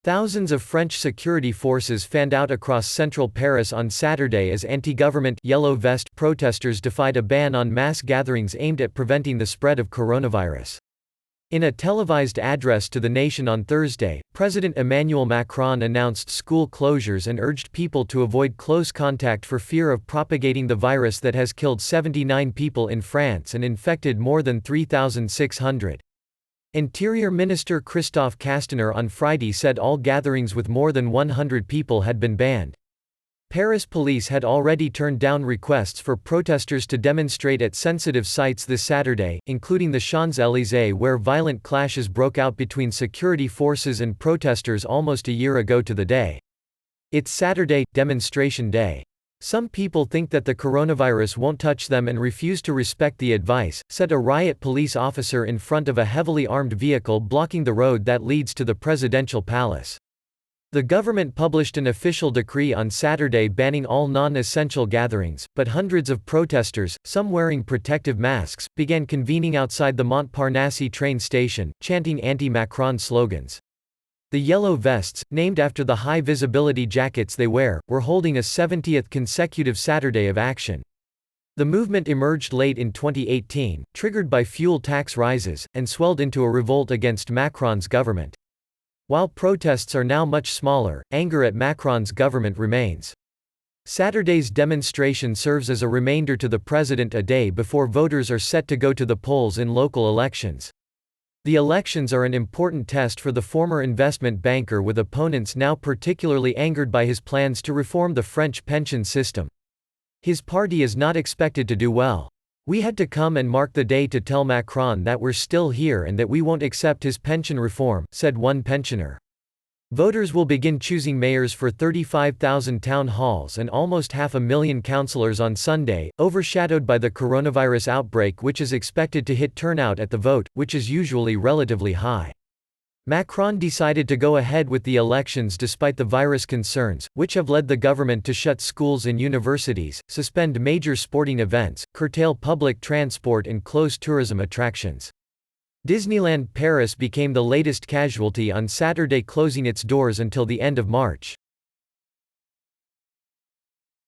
Thousands of French security forces fanned out across central Paris on Saturday as anti-government yellow vest protesters defied a ban on mass gatherings aimed at preventing the spread of coronavirus. In a televised address to the nation on Thursday, President Emmanuel Macron announced school closures and urged people to avoid close contact for fear of propagating the virus that has killed 79 people in France and infected more than 3,600. Interior Minister Christophe Castaner on Friday said all gatherings with more than 100 people had been banned. Paris police had already turned down requests for protesters to demonstrate at sensitive sites this Saturday, including the Champs-Élysées, where violent clashes broke out between security forces and protesters almost a year ago to the day. It's Saturday, demonstration day. Some people think that the coronavirus won't touch them and refuse to respect the advice, said a riot police officer in front of a heavily armed vehicle blocking the road that leads to the presidential palace. The government published an official decree on Saturday banning all non-essential gatherings, but hundreds of protesters, some wearing protective masks, began convening outside the Montparnasse train station, chanting anti-Macron slogans. The Yellow Vests, named after the high-visibility jackets they wear, were holding a 70th consecutive Saturday of action. The movement emerged late in 2018, triggered by fuel tax rises, and swelled into a revolt against Macron's government. While protests are now much smaller, anger at Macron's government remains. Saturday's demonstration serves as a reminder to the president a day before voters are set to go to the polls in local elections. The elections are an important test for the former investment banker, with opponents now particularly angered by his plans to reform the French pension system. His party is not expected to do well. "We had to come and mark the day to tell Macron that we're still here and that we won't accept his pension reform," said one pensioner. Voters will begin choosing mayors for 35,000 town halls and almost 500,000 councillors on Sunday, overshadowed by the coronavirus outbreak, which is expected to hit turnout at the vote, which is usually relatively high. Macron decided to go ahead with the elections despite the virus concerns, which have led the government to shut schools and universities, suspend major sporting events, curtail public transport and close tourism attractions. Disneyland Paris became the latest casualty on Saturday, closing its doors until the end of March.